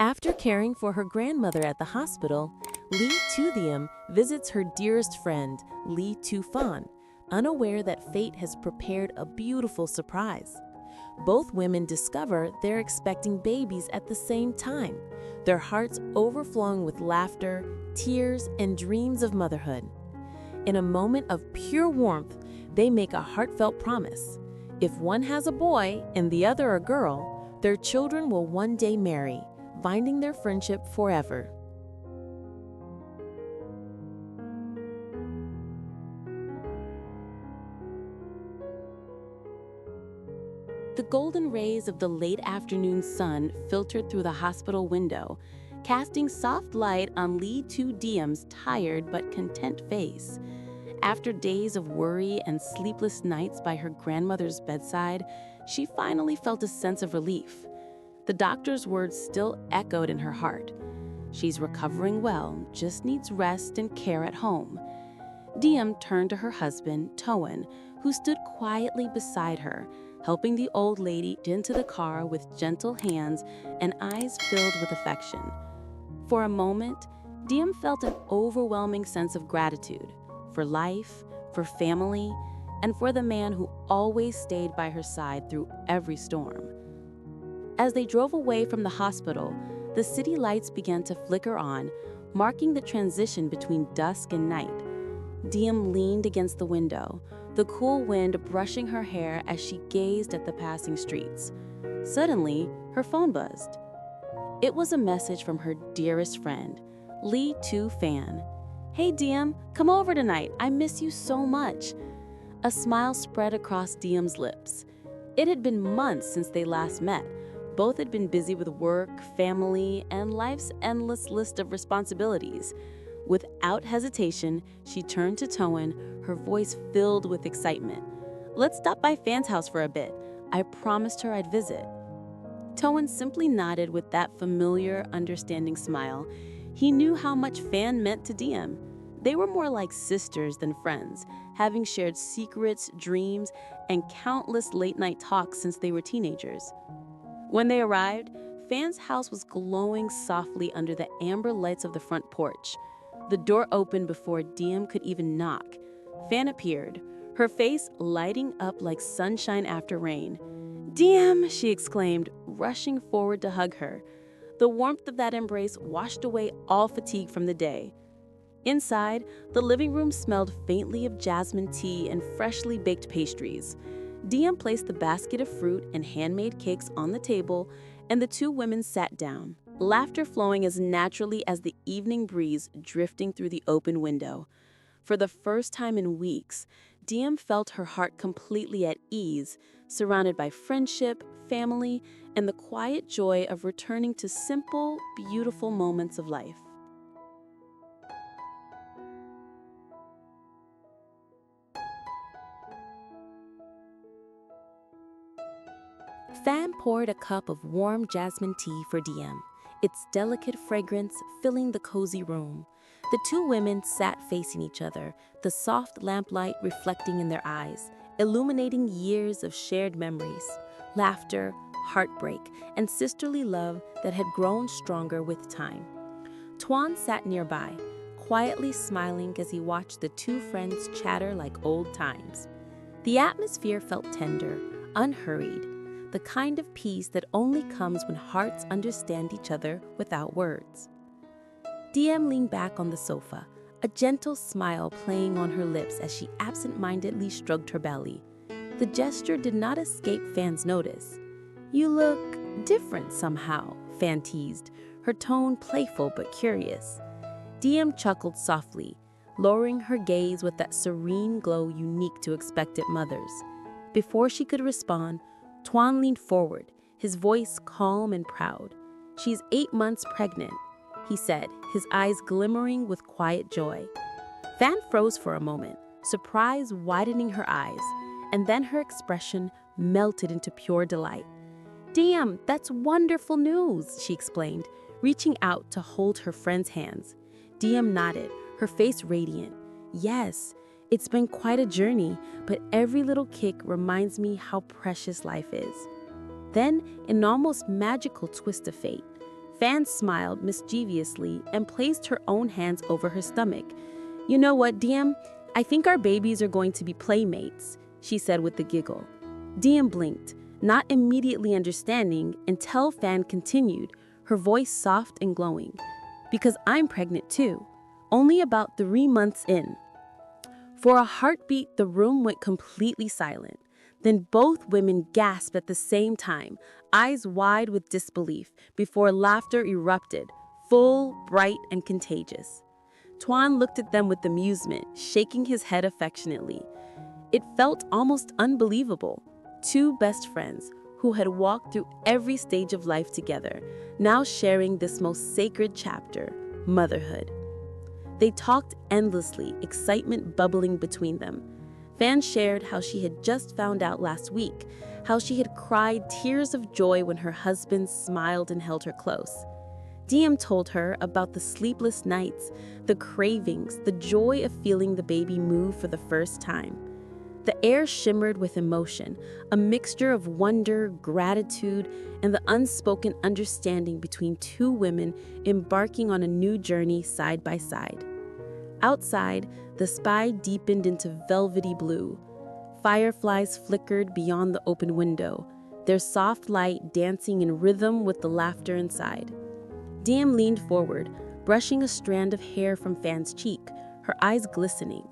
After caring for her grandmother at the hospital, Ly Tu Diem visits her dearest friend, Ly Tu Phan, unaware that fate has prepared a beautiful surprise. Both women discover they're expecting babies at the same time, their hearts overflowing with laughter, tears, and dreams of motherhood. In a moment of pure warmth, they make a heartfelt promise. If one has a boy and the other a girl, their children will one day marry, binding their friendship forever. The golden rays of the late afternoon sun filtered through the hospital window, casting soft light on Ly Tu Diem's tired but content face. After days of worry and sleepless nights by her grandmother's bedside, she finally felt a sense of relief. The doctor's words still echoed in her heart. She's recovering well, just needs rest and care at home. Diem turned to her husband, Toan, who stood quietly beside her, helping the old lady into the car with gentle hands and eyes filled with affection. For a moment, Diem felt an overwhelming sense of gratitude for life, for family, and for the man who always stayed by her side through every storm. As they drove away from the hospital, the city lights began to flicker on, marking the transition between dusk and night. Diem leaned against the window, the cool wind brushing her hair as she gazed at the passing streets. Suddenly, her phone buzzed. It was a message from her dearest friend, Ly Tu Phan. "Hey Diem, come over tonight. I miss you so much." A smile spread across Diem's lips. It had been months since they last met. Both had been busy with work, family, and life's endless list of responsibilities. Without hesitation, she turned to Toan, her voice filled with excitement. "Let's stop by Phan's house for a bit. I promised her I'd visit." Toan simply nodded with that familiar, understanding smile. He knew how much Phan meant to Diem. They were more like sisters than friends, having shared secrets, dreams, and countless late-night talks since they were teenagers. When they arrived, Phan's house was glowing softly under the amber lights of the front porch. The door opened before Diem could even knock. Phan appeared, her face lighting up like sunshine after rain. "Diem!" she exclaimed, rushing forward to hug her. The warmth of that embrace washed away all fatigue from the day. Inside, the living room smelled faintly of jasmine tea and freshly baked pastries. Diem placed the basket of fruit and handmade cakes on the table, and the two women sat down, laughter flowing as naturally as the evening breeze drifting through the open window. For the first time in weeks, Diem felt her heart completely at ease, surrounded by friendship, family, and the quiet joy of returning to simple, beautiful moments of life. Phan poured a cup of warm jasmine tea for Diem, its delicate fragrance filling the cozy room. The two women sat facing each other, the soft lamplight reflecting in their eyes, illuminating years of shared memories, laughter, heartbreak, and sisterly love that had grown stronger with time. Toan sat nearby, quietly smiling as he watched the two friends chatter like old times. The atmosphere felt tender, unhurried, the kind of peace that only comes when hearts understand each other without words. Diem leaned back on the sofa, a gentle smile playing on her lips as she absent-mindedly stroked her belly. The gesture did not escape Phan's notice. "You look different somehow," Phan teased, her tone playful but curious. Diem chuckled softly, lowering her gaze with that serene glow unique to expectant mothers. Before she could respond, Toan leaned forward, his voice calm and proud. "She's 8 months pregnant," he said, his eyes glimmering with quiet joy. Phan froze for a moment, surprise widening her eyes, and then her expression melted into pure delight. "Diem, that's wonderful news," she explained, reaching out to hold her friend's hands. Diem nodded, her face radiant. "Yes, it's been quite a journey, but every little kick reminds me how precious life is." Then, in an almost magical twist of fate, Phan smiled mischievously and placed her own hands over her stomach. "You know what, Diem? I think our babies are going to be playmates," she said with a giggle. Diem blinked, not immediately understanding, until Phan continued, her voice soft and glowing. "Because I'm pregnant too, only about 3 months in." For a heartbeat, the room went completely silent. Then both women gasped at the same time, eyes wide with disbelief, before laughter erupted, full, bright, and contagious. Toan looked at them with amusement, shaking his head affectionately. It felt almost unbelievable. Two best friends, who had walked through every stage of life together, now sharing this most sacred chapter, motherhood. They talked endlessly, excitement bubbling between them. Phan shared how she had just found out last week, how she had cried tears of joy when her husband smiled and held her close. Diem told her about the sleepless nights, the cravings, the joy of feeling the baby move for the first time. The air shimmered with emotion, a mixture of wonder, gratitude, and the unspoken understanding between two women embarking on a new journey side by side. Outside, the sky deepened into velvety blue. Fireflies flickered beyond the open window, their soft light dancing in rhythm with the laughter inside. Diem leaned forward, brushing a strand of hair from Phan's cheek, her eyes glistening.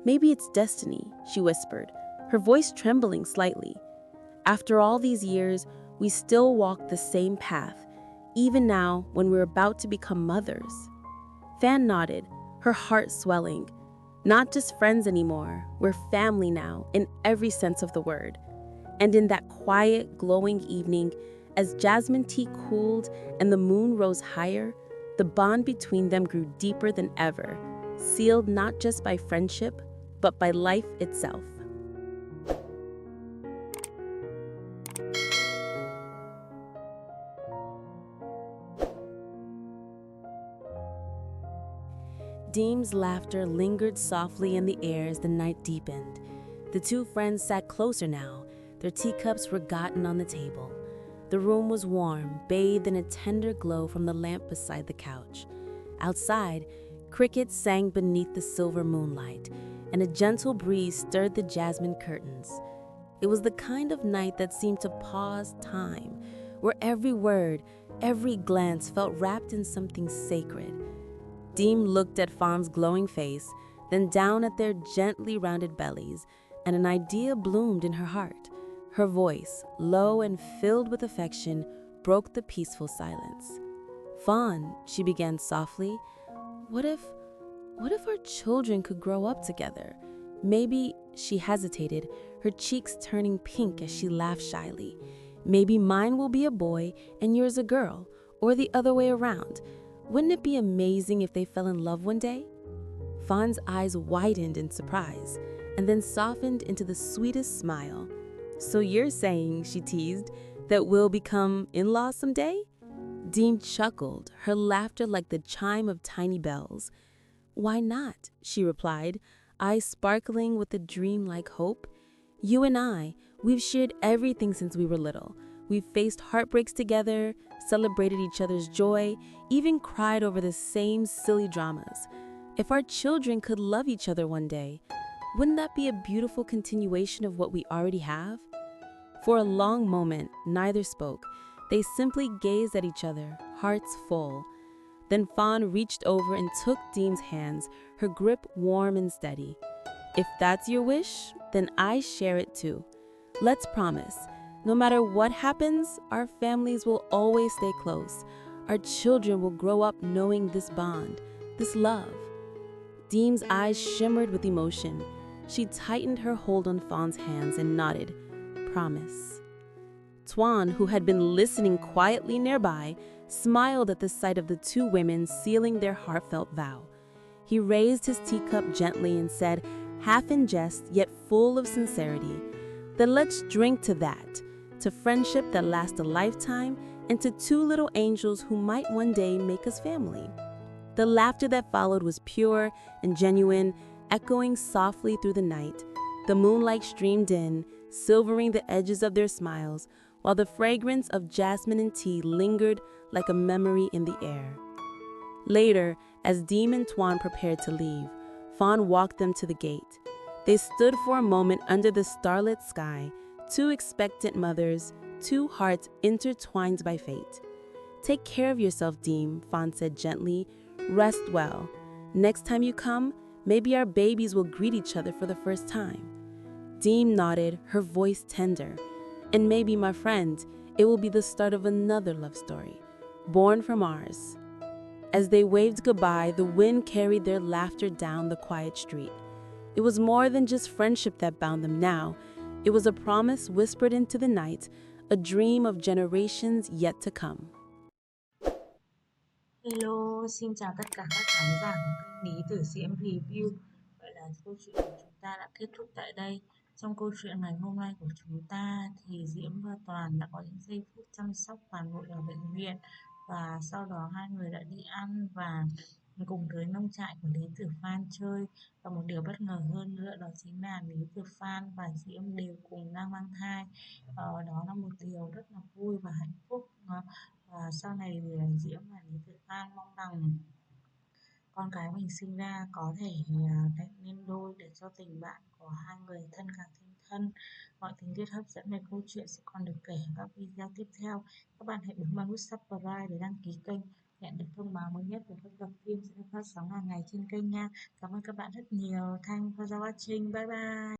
"Maybe it's destiny," she whispered, her voice trembling slightly. "After all these years, we still walk the same path, even now when we're about to become mothers." Phan nodded, her heart swelling. "Not just friends anymore, we're family now, in every sense of the word." And in that quiet, glowing evening, as jasmine tea cooled and the moon rose higher, the bond between them grew deeper than ever, sealed not just by friendship, but by life itself. Diem's laughter lingered softly in the air as the night deepened. The two friends sat closer now, their teacups forgotten on the table. The room was warm, bathed in a tender glow from the lamp beside the couch. Outside, crickets sang beneath the silver moonlight, and a gentle breeze stirred the jasmine curtains. It was the kind of night that seemed to pause time, where every word, every glance felt wrapped in something sacred. Diem looked at Phan's glowing face, then down at their gently rounded bellies, and an idea bloomed in her heart. Her voice, low and filled with affection, broke the peaceful silence. "Phan," she began softly, what if our children could grow up together? Maybe," she hesitated, her cheeks turning pink as she laughed shyly. "Maybe mine will be a boy and yours a girl, or the other way around. Wouldn't it be amazing if they fell in love one day?" Phan's eyes widened in surprise, and then softened into the sweetest smile. "So you're saying," she teased, "that we'll become in-laws someday?" Diem chuckled, her laughter like the chime of tiny bells. "Why not?" she replied, eyes sparkling with a dreamlike hope. "You and I, we've shared everything since we were little. We've faced heartbreaks together, celebrated each other's joy, even cried over the same silly dramas. If our children could love each other one day, wouldn't that be a beautiful continuation of what we already have?" For a long moment, neither spoke. They simply gazed at each other, hearts full. Then Phan reached over and took Diem's hands, her grip warm and steady. "If that's your wish, then I share it too. Let's promise, no matter what happens, our families will always stay close. Our children will grow up knowing this bond, this love." Diem's eyes shimmered with emotion. She tightened her hold on Phan's hands and nodded, "Promise." Toan, who had been listening quietly nearby, smiled at the sight of the two women sealing their heartfelt vow. He raised his teacup gently and said, half in jest yet full of sincerity, "Then let's drink to that, to friendship that lasts a lifetime, and to two little angels who might one day make us family." The laughter that followed was pure and genuine, echoing softly through the night. The moonlight streamed in, silvering the edges of their smiles, while the fragrance of jasmine and tea lingered like a memory in the air. Later, as Diem and Toan prepared to leave, Phan walked them to the gate. They stood for a moment under the starlit sky, two expectant mothers, two hearts intertwined by fate. Take care of yourself, Diem, Phan said gently. Rest well. Next time you come, maybe our babies will greet each other for the first time. Diem nodded, her voice tender. And maybe, my friend, it will be the start of another love story, born from ours. As they waved goodbye, the wind carried their laughter down the quiet street. It was more than just friendship that bound them now. It was a promise whispered into the night, a dream of generations yet to come. Hello, xin chào tất cả các khán giả của kênh Lý Tử Diễm Review. Vậy là câu chuyện của chúng ta đã kết thúc tại đây. Trong câu chuyện ngày hôm nay của chúng ta thì Diễm và Toàn đã có những giây phút chăm sóc Toàn vội ở bệnh viện, và sau đó hai người đã đi ăn và cùng tới nông trại của Lý Tử Phan chơi. Và một điều bất ngờ hơn nữa đó chính là Lý Tử Phan và Diễm đều cùng đang mang thai. Đó là một điều rất là vui và hạnh phúc. Và sau này thì Diễm và Lý Tự An mong rằng con cái mình sinh ra có thể thành nên đôi để cho tình bạn của hai người thân càng thêm thân. Mọi tình tiết hấp dẫn về câu chuyện sẽ còn được kể ở các video tiếp theo. Các bạn hãy bấm vào nút subscribe để đăng ký kênh, nhận được thông báo mới nhất về các tập phim sẽ được phát sóng hàng ngày trên kênh nha. Cảm ơn các bạn rất nhiều. Thanks for watching. Bye bye.